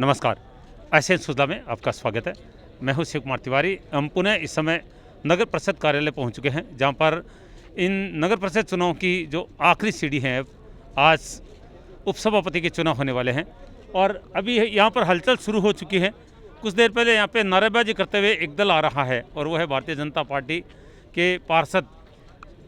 नमस्कार, ऐसे सुधा में आपका स्वागत है। मैं हूं शिव कुमार तिवारी। हम पुनः इस समय नगर परिषद कार्यालय पहुंच चुके हैं, जहां पर इन नगर परिषद चुनाव की जो आखिरी सीढ़ी है, आज उपसभापति के चुनाव होने वाले हैं और अभी यहां पर हलचल शुरू हो चुकी है। कुछ देर पहले यहां पे नारेबाजी करते हुए एक दल आ रहा है और वो है भारतीय जनता पार्टी के पार्षद।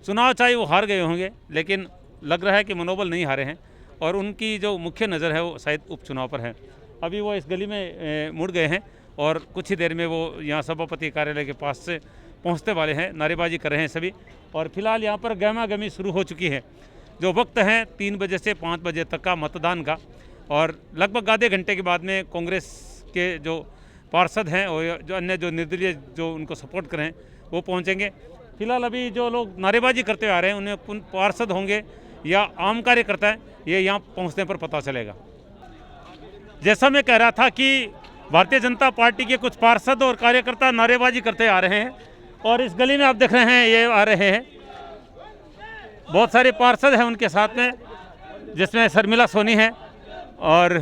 चुनाव चाहे वो हार गए होंगे, लेकिन लग रहा है कि मनोबल नहीं हारे हैं और उनकी जो मुख्य नज़र है वो शायद उपचुनाव पर है। अभी वो इस गली में मुड़ गए हैं और कुछ ही देर में वो यहाँ सभापति कार्यालय के पास से पहुँचने वाले हैं। नारेबाजी कर रहे हैं सभी और फिलहाल यहाँ पर गहमा गहमी शुरू हो चुकी है। जो वक्त है 3 बजे से 5 बजे तक का मतदान का, और लगभग आधे घंटे के बाद में कांग्रेस के जो पार्षद हैं और जो अन्य जो निर्दलीय जो उनको सपोर्ट कर रहे हैं वो पहुँचेंगे। फिलहाल अभी जो लोग नारेबाजी करते हुए आ रहे हैं उन्हें पार्षद होंगे या आम कार्यकर्ता है, ये यहाँ पहुँचने पर पता चलेगा। जैसा मैं कह रहा था कि भारतीय जनता पार्टी के कुछ पार्षद और कार्यकर्ता नारेबाजी करते आ रहे हैं और इस गली में आप देख रहे हैं ये आ रहे हैं। बहुत सारे पार्षद हैं उनके साथ में, जिसमें शर्मिला सोनी है और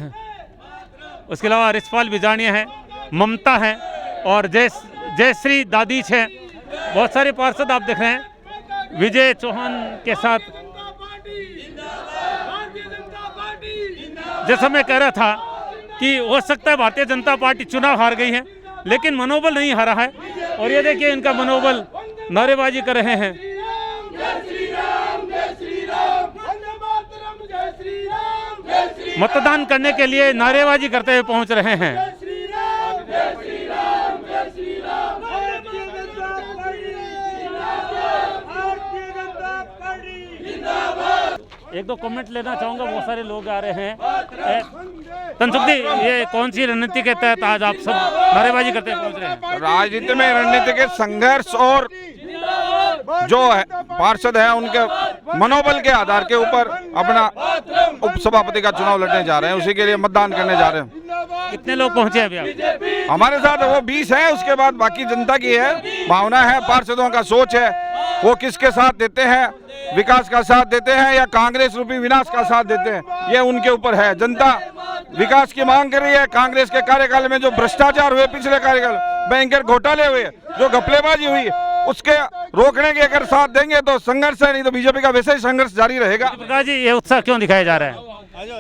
उसके अलावा रिचपाल बिजानिया है, ममता है और जयश्री दादीच है। बहुत सारे पार्षद आप देख रहे हैं विजय चौहान के साथ। जैसा मैं कह रहा था कि हो सकता है भारतीय जनता पार्टी चुनाव हार गई है, लेकिन मनोबल नहीं हारा है और ये देखिए इनका मनोबल, नारेबाजी कर रहे हैं। मतदान करने के लिए नारेबाजी करते हुए पहुंच रहे हैं। एक दो कमेंट लेना चाहूंगा, बहुत सारे लोग आ रहे हैं। तनसुखदी, ये कौन सी रणनीति के तहत आज आप सब नारेबाजी करते पहुंच रहे हैं? राजनीति में रणनीति के संघर्ष और जो है पार्षद है उनके मनोबल के आधार के ऊपर अपना उपसभापति का चुनाव लड़ने जा रहे हैं, उसी के लिए मतदान करने जा रहे हैं। कितने लोग पहुंचे अभी आप? हमारे साथ वो 20 है, उसके बाद बाकी जनता की है भावना है, पार्षदों का सोच है, वो किसके साथ देते हैं, विकास का साथ देते हैं या कांग्रेस रूपी विनाश का साथ देते हैं, ये उनके ऊपर है। जनता विकास की मांग कर रही है। कांग्रेस के कार्यकाल में जो भ्रष्टाचार हुए, पिछले कार्यकाल बैंकर घोटाले हुए, जो घपलेबाजी हुई, उसके रोकने के अगर साथ देंगे तो संघर्ष है, नहीं तो बीजेपी का वैसे ही संघर्ष जारी रहेगा। प्रकाश जी, ये उत्साह क्यों दिखाया जा रहा है?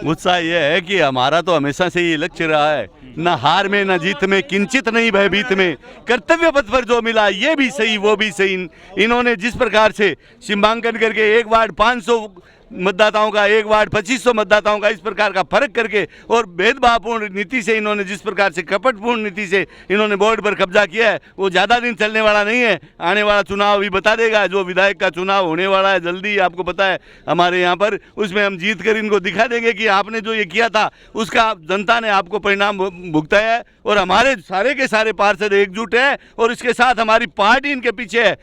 उत्साह ये है कि हमारा तो हमेशा से ये लक्ष्य रहा है, न हार में न जीत में, किंचित नहीं भयभीत में, कर्तव्य पथ पर जो मिला ये भी सही वो भी सही। इन्होंने जिस प्रकार से सीमांकन करके एक वार्ड 500 मतदाताओं का, एक वार्ड 2500 मतदाताओं का, इस प्रकार का फर्क करके और भेदभावपूर्ण नीति से इन्होंने जिस प्रकार से कपटपूर्ण नीति से इन्होंने बोर्ड पर कब्जा किया है, वो ज़्यादा दिन चलने वाला नहीं है। आने वाला चुनाव भी बता देगा। जो विधायक का चुनाव होने वाला है जल्दी, आपको पता है हमारे यहाँ पर, उसमें हम जीत कर इनको दिखा देंगे कि आपने जो ये किया था उसका जनता ने आपको परिणाम भुगताया है। और हमारे सारे के सारे पार्षद एकजुट है और इसके साथ हमारी पार्टी इनके पीछे है।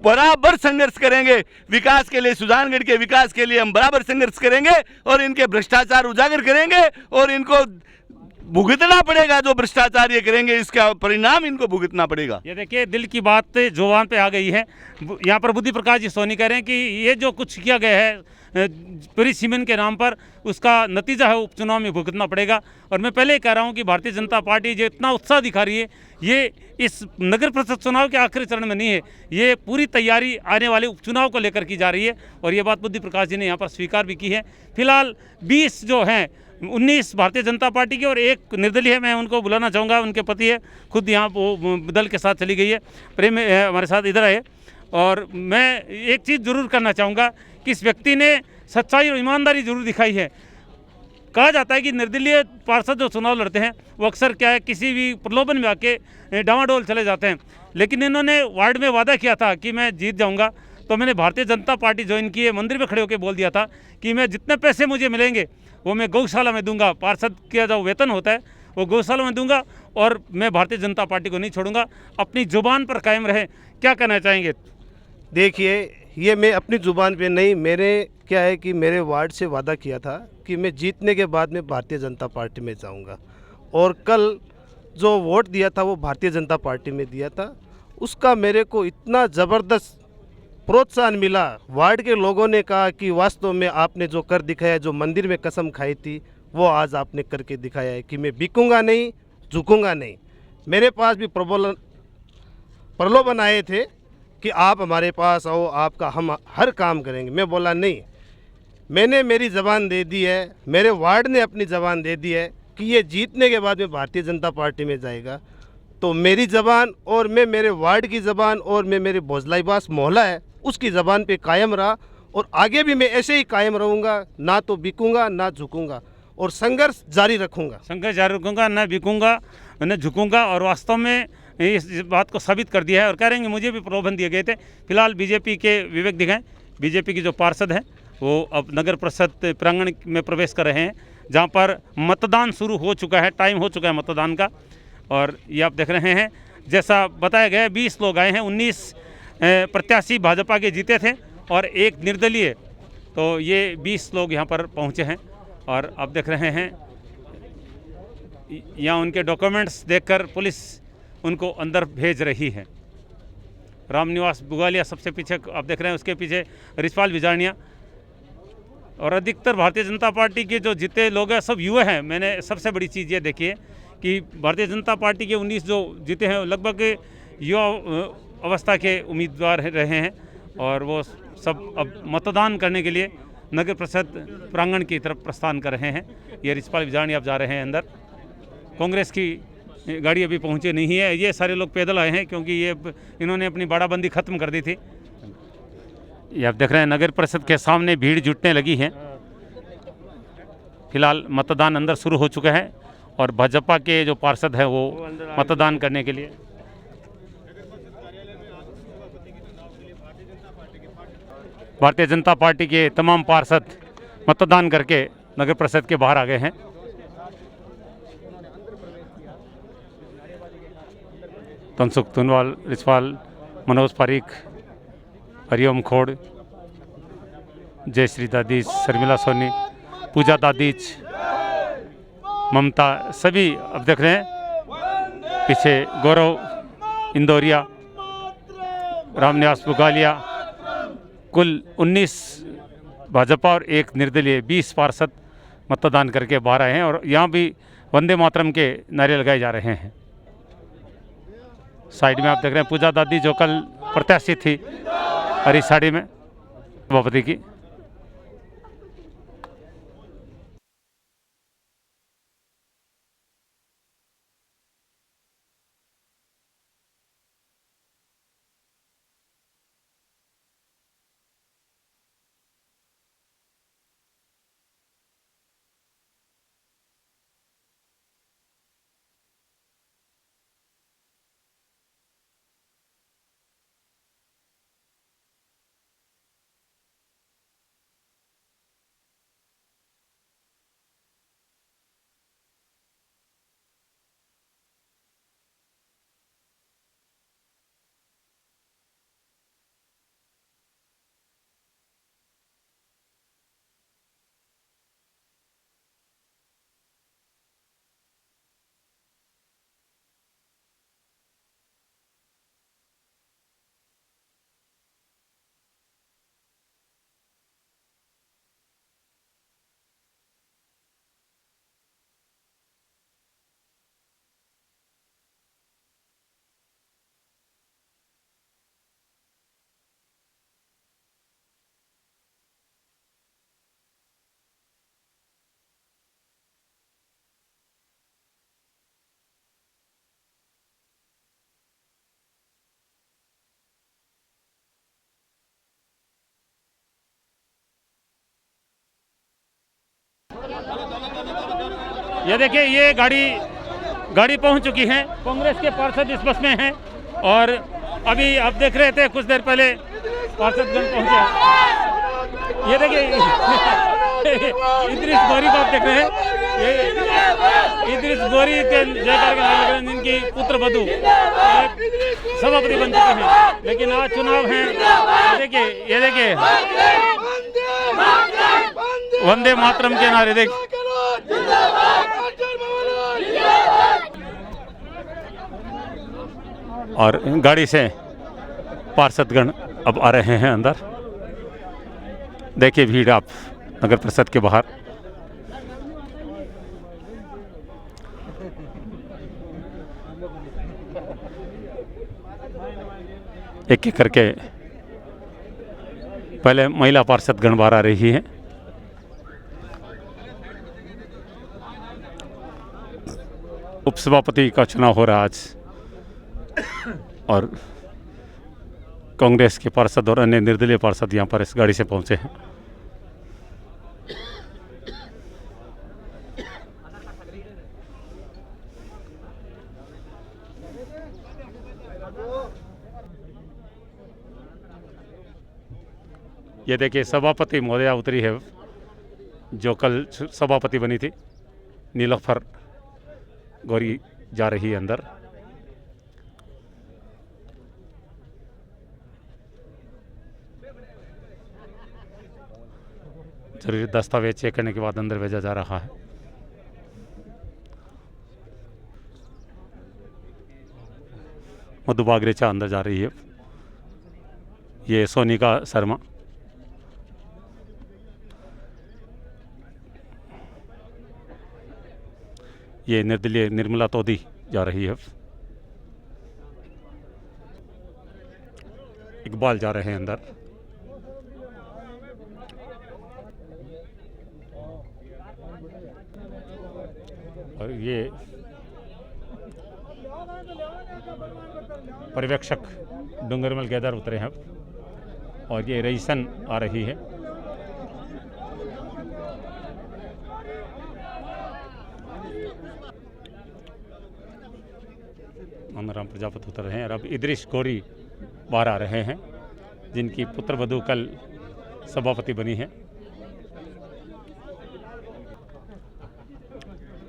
बराबर संघर्ष करेंगे विकास के लिए, सुजानगढ़ के विकास के लिए हम बराबर संघर्ष करेंगे और इनके भ्रष्टाचार उजागर करेंगे और इनको भुगतना पड़ेगा। जो भ्रष्टाचार ये करेंगे इसका परिणाम इनको भुगतना पड़ेगा। ये देखिए दिल की बात जुबान पे आ गई है। यहाँ पर बुद्धि प्रकाश जी सोनी कह रहे हैं कि ये जो कुछ किया गया है परिसीमन के नाम पर, उसका नतीजा है उपचुनाव में भुगतना पड़ेगा। और मैं पहले ही कह रहा हूँ कि भारतीय जनता पार्टी जो इतना उत्साह दिखा रही है, ये इस नगर परिषद चुनाव के आखिरी चरण में नहीं है, ये पूरी तैयारी आने वाले उपचुनाव को लेकर की जा रही है और ये बात बुद्धि प्रकाश जी ने यहाँ पर स्वीकार भी की है। फिलहाल 20 जो हैं, 19 भारतीय जनता पार्टी की और एक निर्दलीय है। मैं उनको बुलाना चाहूँगा, उनके पति है, खुद यहाँ वो दल के साथ चली गई है, प्रेम हमारे साथ इधर आए। और मैं एक चीज़ जरूर करना चाहूँगा कि इस व्यक्ति ने सच्चाई और ईमानदारी जरूर दिखाई है। कहा जाता है कि निर्दलीय पार्षद जो चुनाव लड़ते हैं वो अक्सर क्या है, किसी भी प्रलोभन में आके डामाडोल चले जाते हैं, लेकिन इन्होंने वार्ड में वादा किया था कि मैं जीत जाऊंगा, तो मैंने भारतीय जनता पार्टी ज्वाइन की है, मंदिर में खड़े होकर बोल दिया था कि मैं जितने पैसे मुझे मिलेंगे वो मैं गौशाला में दूंगा। पार्षद का जो वेतन होता है वो गौशाला में दूंगा और मैं भारतीय जनता पार्टी को नहीं छोड़ूंगा। अपनी जुबान पर कायम रहे। क्या कहना चाहेंगे? देखिए, ये मैं अपनी ज़ुबान पे नहीं, मेरे क्या है कि मेरे वार्ड से वादा किया था कि मैं जीतने के बाद में भारतीय जनता पार्टी में जाऊंगा और कल जो वोट दिया था वो भारतीय जनता पार्टी में दिया था। उसका मेरे को इतना ज़बरदस्त प्रोत्साहन मिला। वार्ड के लोगों ने कहा कि वास्तव में आपने जो कर दिखाया, जो मंदिर में कसम खाई थी, वो आज आपने करके दिखाया है कि मैं बिकूंगा नहीं, झुकूंगा नहीं। मेरे पास भी प्रलोभन आए थे कि आप हमारे पास आओ, आपका हम हर काम करेंगे। मैं बोला नहीं, मैंने मेरी ज़बान दे दी है, मेरे वार्ड ने अपनी ज़बान दे दी है कि ये जीतने के बाद में भारतीय जनता पार्टी में जाएगा। तो मेरी ज़बान और मैं मेरे वार्ड की ज़बान और मैं मेरे भोजलाईबास मोहल्ला है उसकी ज़बान पे कायम रहा और आगे भी मैं ऐसे ही कायम रहूँगा, ना तो बिकूंगा ना झुकूंगा और संघर्ष जारी रखूँगा। संघर्ष जारी रखूंगा, न बिकूंगा न झुकूंगा। और वास्तव में इस बात को साबित कर दिया है। और कह रहे हैं मुझे भी प्रलोभन दिए गए थे। फिलहाल बीजेपी के विवेक दिखाएं, बीजेपी की जो पार्षद हैं वो अब नगर परिषद प्रांगण में प्रवेश कर रहे हैं, जहां पर मतदान शुरू हो चुका है, टाइम हो चुका है मतदान का। और ये आप देख रहे हैं, जैसा बताया गया 20 लोग आए हैं, 19 प्रत्याशी भाजपा के जीते थे और एक निर्दलीय। तो ये 20 लोग यहाँ पर पहुँचे हैं और आप देख रहे हैं यहाँ उनके डॉक्यूमेंट्स देखकर पुलिस उनको अंदर भेज रही है। रामनिवास बुगालिया सबसे पीछे आप देख रहे हैं, उसके पीछे रिछपाल विजानिया। और अधिकतर भारतीय जनता पार्टी के जो जीते लोग हैं सब युवा हैं। मैंने सबसे बड़ी चीज़ ये देखी है कि भारतीय जनता पार्टी के 19 जो जीते हैं लगभग युवा अवस्था के उम्मीदवार रहे हैं और वो सब अब मतदान करने के लिए नगर परिषद प्रांगण की तरफ प्रस्थान कर रहे हैं। ये रिछपाल विजानिया अब जा रहे हैं अंदर। कांग्रेस की गाड़ी अभी पहुंचे नहीं है, ये सारे लोग पैदल आए हैं क्योंकि इन्होंने अपनी बाड़ाबंदी ख़त्म कर दी थी। ये आप देख रहे हैं नगर परिषद के सामने भीड़ जुटने लगी है। फिलहाल मतदान अंदर शुरू हो चुका है और भाजपा के जो पार्षद हैं वो मतदान करने के लिए भारतीय जनता पार्टी के तमाम पार्षद मतदान करके नगर परिषद के बाहर आ गए हैं। तनसुख तुनवाल, रिछपाल, मनोज पारीक, हरिओम खोड़, जयश्री दादीज, शर्मिला सोनी, पूजा दादीज, ममता, सभी अब देख रहे हैं। पीछे गौरव इंदौरिया, रामनिवास बुगालिया, कुल 19 भाजपा और एक निर्दलीय 20 पार्षद मतदान करके बाहर आए हैं। और यहाँ भी वंदे मातरम के नारे लगाए जा रहे हैं। साइड में आप देख रहे हैं पूजा दादी जो कल प्रत्याशी थी हरी साड़ी में सभापति की। ये देखिए ये गाड़ी पहुंच चुकी है। कांग्रेस के पार्षद इस बस में हैं और अभी आप देख रहे थे कुछ देर पहले पार्षदगण पहुंचे। ये देखिए इद्रिस गौरी को आप देख रहे हैं। ये इद्रिस गौरी के जयकार के नारे लग रहे हैं, जिनकी पुत्र वधू सभापति बन चुके हैं। लेकिन आज चुनाव है। ये देखिए वंदे मातरम के नारे देखिए। और गाड़ी से पार्षदगण अब आ रहे हैं अंदर। देखिए भीड़ आप नगर परिषद के बाहर। एक एक करके पहले महिला पार्षद गण बाहर आ रही है। उपसभापति का चुनाव हो रहा आज और कांग्रेस के पार्षद और अन्य निर्दलीय पार्षद यहाँ पर इस गाड़ी से पहुंचे हैं। ये देखिए सभापति महोदया उतरी है, जो कल सभापति बनी थी। नीलोफर गौरी जा रही है अंदर। जरूरी दस्तावेज चेक करने के बाद अंदर भेजा जा रहा है। मधु बागरेचा अंदर जा रही है। ये सोनिका शर्मा, ये निर्दलीय निर्मला तोदी जा रही है। इकबाल जा रहे हैं अंदर। और ये पर्यवेक्षक डूंगरमल गेदर उतरे हैं और ये रईसन आ रही है। राम प्रजापति उतर रहे हैं और अब इदरीश गौरी बाहर आ रहे हैं, जिनकी पुत्रवधू कल सभापति बनी है।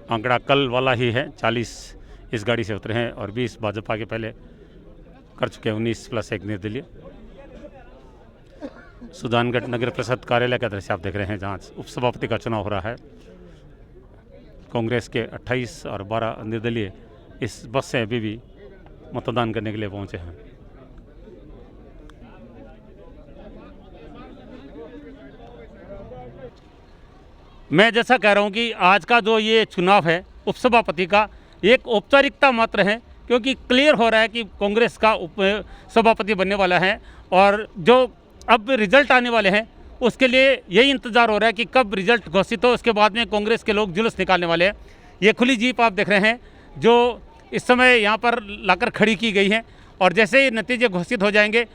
आंकड़ा कल वाला ही है, 40 इस गाड़ी से उतरे हैं और 20 भाजपा के पहले कर चुके हैं, 19 + 1 निर्दलीय। सुजानगढ़ नगर परिषद कार्यालय का दृश्य आप देख रहे हैं, जहाँ उपसभापति का चुनाव हो रहा है। कांग्रेस के 28 और 12 निर्दलीय इस बस से अभी भी मतदान करने के लिए पहुंचे हैं। मैं जैसा कह रहा हूं कि आज का जो ये चुनाव है उपसभापति का, एक औपचारिकता मात्र है, क्योंकि क्लियर हो रहा है कि कांग्रेस का सभापति बनने वाला है और जो अब रिजल्ट आने वाले हैं उसके लिए यही इंतज़ार हो रहा है कि कब रिजल्ट घोषित हो। उसके बाद में कांग्रेस के लोग जुलूस निकालने वाले हैं। ये खुली जीप आप देख रहे हैं जो इस समय यहाँ पर लाकर खड़ी की गई है और जैसे ही नतीजे घोषित हो जाएंगे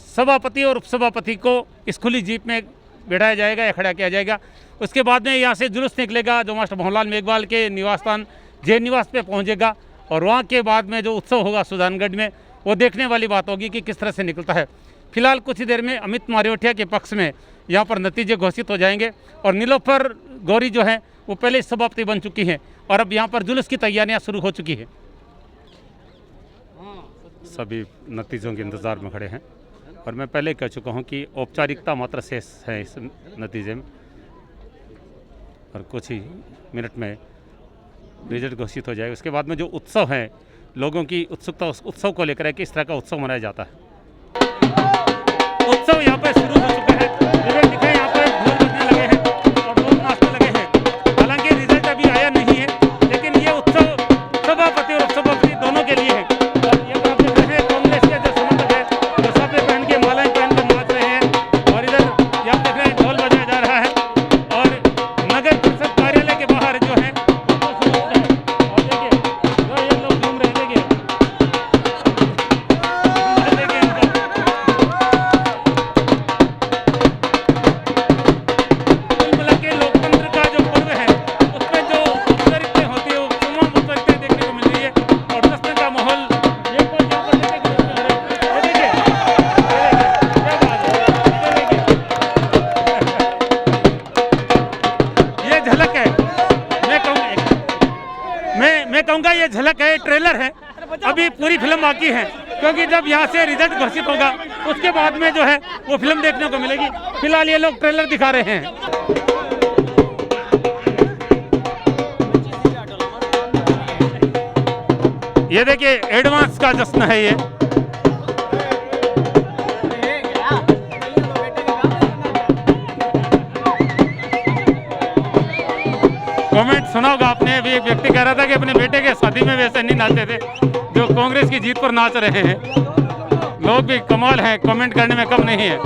सभापति और उपसभापति को इस खुली जीप में बैठाया जाएगा या खड़ा किया जाएगा। उसके बाद में यहाँ से जुलूस निकलेगा जो मास्टर भंवरलाल मेघवाल के निवास स्थान जैन निवास पे पहुँचेगा और वहाँ के बाद में जो उत्सव होगा सुजानगढ़ में, वो देखने वाली बात होगी कि किस तरह से निकलता है। फिलहाल कुछ ही देर में अमित मारियोटिया के पक्ष में यहाँ पर नतीजे घोषित हो जाएंगे और नीलोफर गौरी जो है वो पहले सभापति बन चुकी हैं और अब यहाँ पर जुलूस की तैयारियाँ शुरू हो चुकी है। सभी नतीजों के इंतज़ार में खड़े हैं और मैं पहले कह चुका हूँ कि औपचारिकता मात्र शेष है इस नतीजे में और कुछ ही मिनट में रिजल्ट घोषित हो जाएगा। उसके बाद में जो उत्सव है, लोगों की उत्सुकता उस उत्सव को लेकर है, किस तरह का उत्सव मनाया जाता है। उत्सव यहाँ पर शुरू हो चुका है। रिजल्ट दिखे यहाँ पर ढोल बजने लगे हैं और लोग नाचने लगे हैं। हालांकि रिजल्ट अभी आया नहीं है, लेकिन ये उत्सव सभापति और उपसभापति दोनों के लिए है। और ये आप देख रहे हैं कांग्रेस के जो समर्थक है वो साफे पहन के मालाएं पहन कर नाच रहे हैं और इधर ये आप देख रहे हैं ढोल बजाया जा रहा है और नगर परिषद कार्यालय के बाहर जो है और देखिए जो ये लोग घूम रहे हैं, मैं कहूँगा ये झलक है, ट्रेलर है, अभी पूरी फिल्म बाकी है क्योंकि जब यहाँ से रिजल्ट घोषित होगा उसके बाद में जो है वो फिल्म देखने को मिलेगी। फिलहाल ये लोग ट्रेलर दिखा रहे हैं। ये देखिए एडवांस का जश्न है ये। कमेंट सुना होगा आपने, अभी एक व्यक्ति कह रहा था कि अपने बेटे के शादी में वैसे नहीं नाचते थे जो कांग्रेस की जीत पर नाच रहे हैं। लोग भी कमाल हैं, कमेंट करने में कम नहीं है।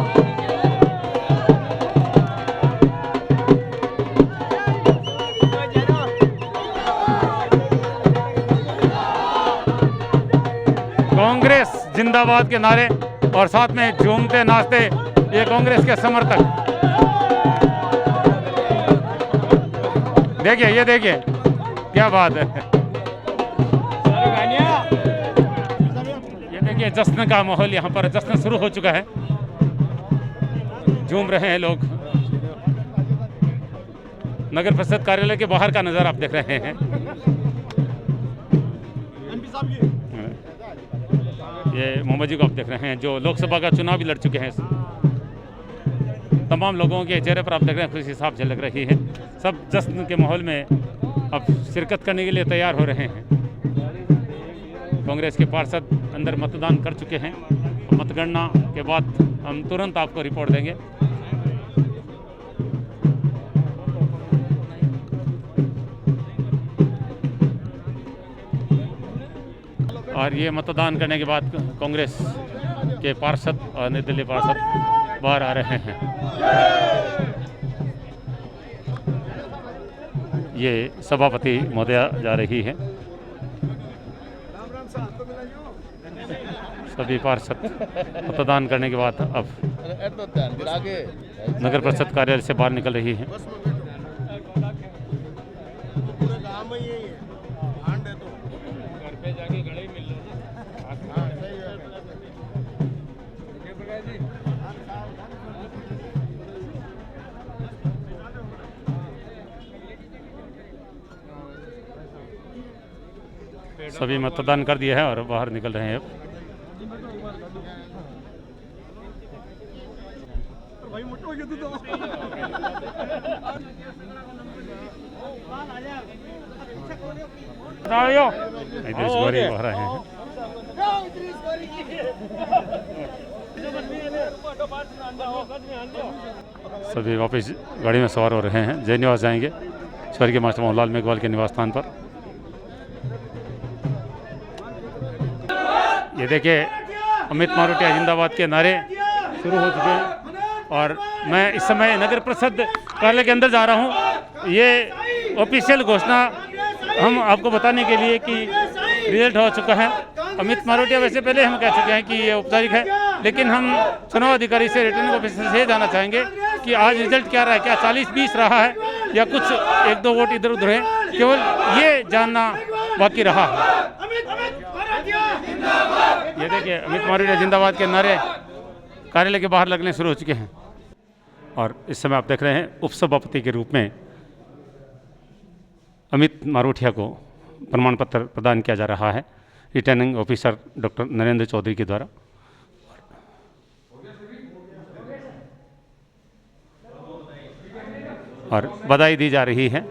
कांग्रेस जिंदाबाद के नारे और साथ में झूमते नाचते ये कांग्रेस के समर्थक। देखिए, ये देखिए क्या बात है। ये देखिए जश्न का माहौल, यहाँ पर जश्न शुरू हो चुका है, झूम रहे हैं लोग। नगर परिषद कार्यालय के बाहर का नज़ारा आप देख रहे हैं। ये मोहम्मद जी को आप देख रहे हैं जो लोकसभा का चुनाव भी लड़ चुके हैं। तमाम लोगों के चेहरे पर आप देख रहे हैं खुशी साफ झलक रही है। सब जश्न के माहौल में अब शिरकत करने के लिए तैयार हो रहे हैं। कांग्रेस के पार्षद अंदर मतदान कर चुके हैं। मतगणना के बाद हम तुरंत आपको रिपोर्ट देंगे। और ये मतदान करने के बाद कांग्रेस के पार्षद और निर्दलीय पार्षद बाहर आ रहे हैं। ये सभापति महोदया जा रही है। सभी पार्षद मतदान करने के बाद अब नगर परिषद कार्यालय से बाहर निकल रही है। सभी मतदान कर दिया है और बाहर निकल रहे हैं अब। बाहर आए हैं। सभी वापस गाड़ी में सवार हो रहे हैं। जय निवास जाएंगे, स्वर्गीय मास्टर मोहनलाल मेघवाल के निवास स्थान पर। ये देखिए अमित मारोटिया जिंदाबाद के नारे शुरू हो चुके हैं और मैं इस समय नगर परिषद कार्यालय के अंदर जा रहा हूँ। ये ऑफिशियल घोषणा हम आपको बताने के लिए कि रिजल्ट हो चुका है। अमित मारोटिया वैसे पहले हम कह चुके हैं कि ये औपचारिक है, लेकिन हम चुनाव अधिकारी से, रिटर्निंग ऑफिसर से जानना चाहेंगे कि आज रिजल्ट क्या रहा है। क्या 40-20 रहा है या कुछ 1-2 वोट इधर उधर है, केवल ये जानना बाकी रहा है। ये देखिए अमित मारोटिया जिंदाबाद के नारे कार्यालय के बाहर लगने शुरू हो चुके हैं और इस समय आप देख रहे हैं उपसभापति के रूप में अमित मारोटिया को प्रमाण पत्र प्रदान किया जा रहा है returning officer doctor Narendra Chaudhary के द्वारा। और बधाई दी जा रही है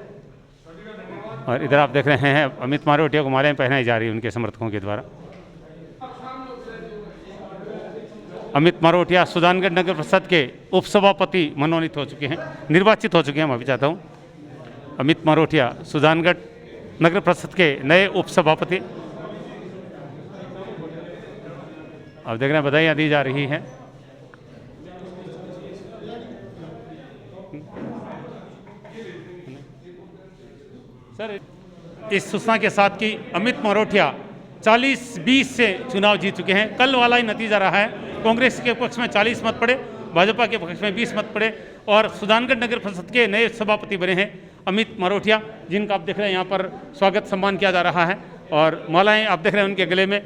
और इधर आप देख रहे हैं अमित मारोटिया को मालाएं पहनाई जा रही है उनके समर्थकों के द्वारा। अमित मारोटिया सुजानगढ़ नगर परिषद के उपसभापति मनोनीत हो चुके हैं, निर्वाचित हो चुके हैं। मैं भी चाहता हूँ अमित मारोटिया सुजानगढ़ नगर परिषद के नए उपसभापति। आप देख रहे हैं बधाइयाँ दी जा रही हैं। सर, इस सूचना के साथ कि अमित मारोटिया 40-20 से चुनाव जीत चुके हैं। कल वाला ही नतीजा रहा है। कांग्रेस के पक्ष में 40 मत पड़े, भाजपा के पक्ष में 20 मत पड़े और सुजानगढ़ नगर परिषद के नए सभापति बने हैं अमित मारोटिया, जिनका आप देख रहे हैं यहाँ पर स्वागत सम्मान किया जा रहा है और मालाएं आप देख रहे हैं उनके गले में।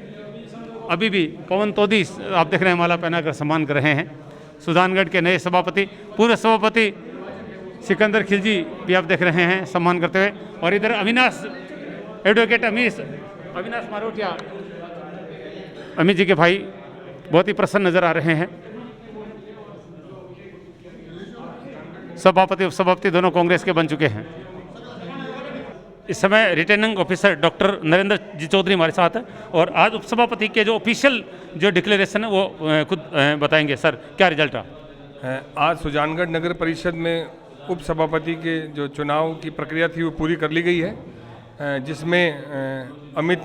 अभी भी पवन तोदी आप देख रहे हैं माला पहनाकर सम्मान कर रहे हैं सुजानगढ़ के नए सभापति। पूर्व सभापति सिकंदर खिलजी भी आप देख रहे हैं सम्मान करते हुए और इधर अविनाश एडवोकेट अविनाश मारोटिया, अमित जी के भाई, बहुत ही प्रसन्न नजर आ रहे हैं। सभापति उपसभापति दोनों कांग्रेस के बन चुके हैं। इस समय रिटर्निंग ऑफिसर डॉक्टर नरेंद्र जी चौधरी हमारे साथ है और आज उपसभापति के जो ऑफिशियल जो डिक्लेरेशन है वो खुद बताएंगे। सर, क्या रिजल्ट रहा? आज सुजानगढ़ नगर परिषद में उपसभापति के जो चुनाव की प्रक्रिया थी वो पूरी कर ली गई है, जिसमें अमित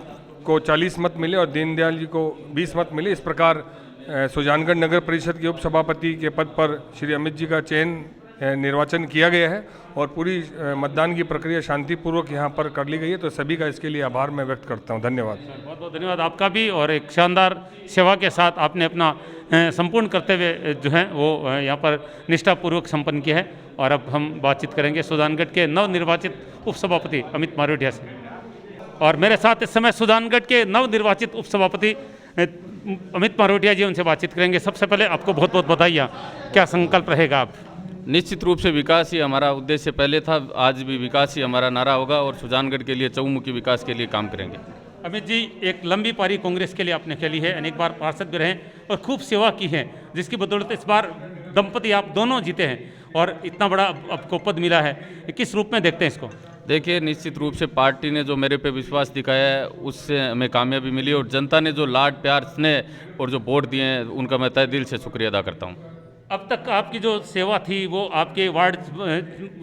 को 40 मत मिले और दीनदयाल जी को 20 मत मिले। इस प्रकार सुजानगढ़ नगर परिषद के उपसभापति के पद पर श्री अमित जी का चयन निर्वाचन किया गया है और पूरी मतदान की प्रक्रिया शांतिपूर्वक यहाँ पर कर ली गई है। तो सभी का इसके लिए आभार मैं व्यक्त करता हूँ। धन्यवाद। बहुत बहुत धन्यवाद आपका भी। और एक शानदार सेवा के साथ आपने अपना संपूर्ण कर्तव्य जो है वो यहाँ पर निष्ठापूर्वक संपन्न किया है। और अब हम बातचीत करेंगे सुजानगढ़ के नवनिर्वाचित उपसभापति अमित मारोटिया से। और मेरे साथ इस समय सुजानगढ़ के नवनिर्वाचित उपसभापति अमित मारोटिया जी, उनसे बातचीत करेंगे। सबसे पहले आपको बहुत बहुत बधाई। क्या संकल्प रहेगा आप? निश्चित रूप से विकास ही हमारा उद्देश्य पहले था, आज भी विकास ही हमारा नारा होगा और सुजानगढ़ के लिए चहुमुखी विकास के लिए काम करेंगे। अमित जी, एक लंबी पारी कांग्रेस के लिए आपने खेली है, अनेक बार पार्षद भी रहे और खूब सेवा की है, जिसकी बदौलत इस बार दंपति आप दोनों जीते हैं और इतना बड़ा आपको पद मिला है। किस रूप में देखते हैं इसको? देखिए, निश्चित रूप से पार्टी ने जो मेरे पे विश्वास दिखाया है उससे हमें कामयाबी मिली और जनता ने जो लाड प्यार स्नेह और जो वोट दिए हैं उनका मैं तहे दिल से शुक्रिया अदा करता हूँ। अब तक आपकी जो सेवा थी वो आपके वार्ड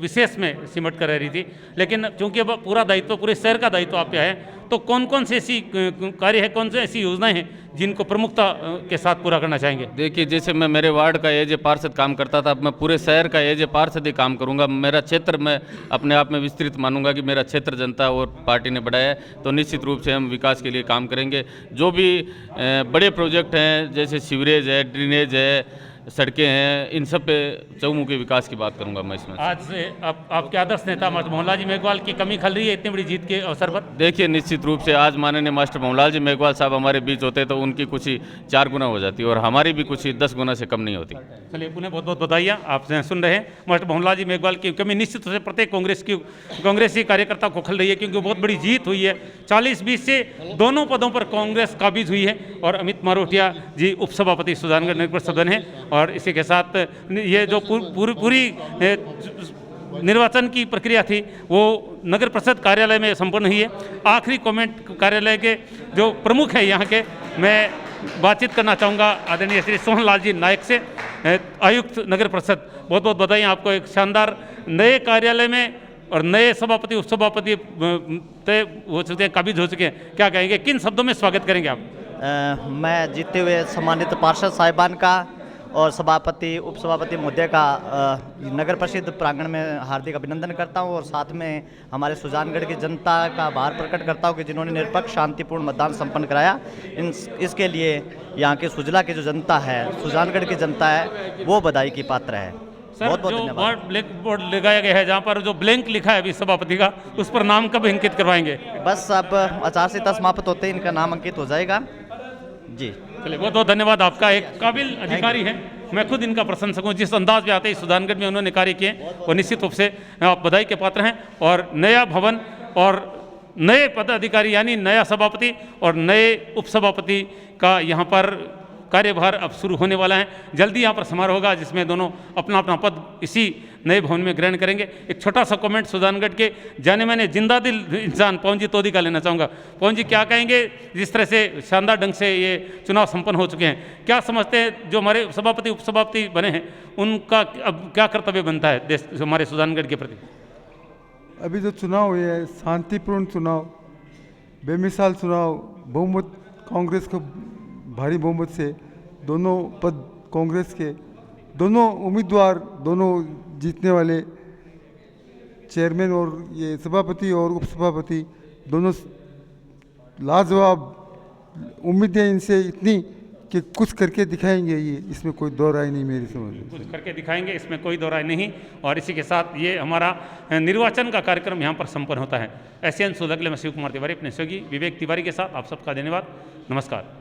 विशेष में सिमट कर रह रही थी, लेकिन चूंकि अब पूरा दायित्व, पूरे शहर का दायित्व आप पे है, तो कौन कौन सी ऐसी कार्य है, कौन सी ऐसी योजनाएं हैं जिनको प्रमुखता के साथ पूरा करना चाहेंगे? देखिए, जैसे मैं मेरे वार्ड का एज ए पार्षद काम करता था, अब मैं पूरे शहर का एज ए पार्षद ही काम करूंगा। मेरा क्षेत्र मैं अपने आप में विस्तृत मानूंगा कि मेरा क्षेत्र जनता और पार्टी ने बढ़ाया है, तो निश्चित रूप से हम विकास के लिए काम करेंगे। जो भी बड़े प्रोजेक्ट हैं, जैसे सीवरेज है, ड्रेनेज है, सड़कें हैं, इन सब पे चहुमुखी विकास की बात करूंगा मैं इसमें। आज से आपके आदर्श नेता मास्टर मोहनलाल जी मेघवाल की कमी खल रही है इतनी बड़ी जीत के अवसर पर? देखिए, निश्चित रूप से आज माननीय मास्टर मोहनलाल जी मेघवाल साहब हमारे बीच होते तो उनकी खुशी 4 गुना हो जाती और हमारी भी खुशी 10 गुना से कम नहीं होती। चलिए, पुनः बहुत बहुत बधाई। आप सुन रहे हैं मास्टर मोहनलाल जी मेघवाल की कमी निश्चित रूप से प्रत्येक कांग्रेसी कार्यकर्ता को खल रही है, क्योंकि बहुत बड़ी जीत हुई है। 40-20 से दोनों पदों पर कांग्रेस काबिज हुई है और अमित मारोटिया जी उपसभापति सुजानगढ़ नगर परिषद सदन है। और इसी के साथ ये जो पूरी निर्वाचन की प्रक्रिया थी वो नगर परिषद कार्यालय में संपन्न हुई है। आखिरी कमेंट कार्यालय के जो प्रमुख है यहाँ के, मैं बातचीत करना चाहूँगा आदरणीय श्री सोहनलाल जी नायक से, आयुक्त नगर परिषद। बहुत बहुत बधाई आपको, एक शानदार नए कार्यालय में और नए सभापति उपसभापति तय हो चुके हैं, काबिज हो चुके हैं। क्या कहेंगे, किन शब्दों में स्वागत करेंगे आप? मैं जीते हुए सम्मानित पार्षद साहिबान का और सभापति उपसभापति महोदय का नगर परिषद प्रांगण में हार्दिक अभिनंदन करता हूं और साथ में हमारे सुजानगढ़ की जनता का आभार प्रकट करता हूं कि जिन्होंने निरपक्ष शांतिपूर्ण मतदान संपन्न कराया। इसके लिए यहाँ के सुजला की जो जनता है, सुजानगढ़ की जनता है, वो बधाई की पात्र है। बहुत बहुत धन्यवाद। ब्लैक बोर्ड लगाया गया है जहाँ पर जो ब्लैंक लिखा है अभी सभापति का, उस पर नाम कब अंकित करवाएंगे? बस अब आचार संहिता समाप्त होते ही इनका नाम अंकित हो जाएगा जी। चलिए, बहुत बहुत धन्यवाद आपका। एक काबिल अधिकारी है, मैं खुद इनका प्रशंसक हूँ। जिस अंदाज में आते ही सुजानगढ़ में उन्होंने कार्य किए वो निश्चित रूप से आप बधाई के पात्र हैं। और नया भवन और नए पदाधिकारी यानी नया सभापति और नए उपसभापति का यहाँ पर कार्यभार अब शुरू होने वाला है। जल्दी यहाँ पर समारोह होगा जिसमें दोनों अपना अपना पद इसी नए भवन में ग्रहण करेंगे। एक छोटा सा कमेंट सुजानगढ़ के जाने माने जिंदा दिल इंसान पवन जी तोदी का लेना चाहूँगा। पवन जी, क्या कहेंगे, जिस तरह से शानदार ढंग से ये चुनाव संपन्न हो चुके हैं, क्या समझते हैं जो हमारे सभापति उपसभापति बने हैं उनका अब क्या कर्तव्य बनता है देश हमारे सुजानगढ़ के प्रति? अभी जो चुनाव हुए है, शांतिपूर्ण चुनाव, बेमिसाल चुनाव, बहुमत कांग्रेस को भारी बहुमत से दोनों पद कांग्रेस के, दोनों उम्मीदवार, दोनों जीतने वाले चेयरमैन और ये सभापति और उपसभापति दोनों लाजवाब। उम्मीदें इनसे इतनी कि कुछ करके दिखाएंगे, ये इसमें कोई दो राय नहीं मेरी समझ में। कुछ करके दिखाएंगे, इसमें कोई दो राय नहीं। और इसी के साथ ये हमारा निर्वाचन का कार्यक्रम यहाँ पर संपन्न होता है। एशियन सोलह के लिए मैं शिव कुमार तिवारी अपने सहयोगी विवेक तिवारी के साथ आप सबका धन्यवाद। नमस्कार।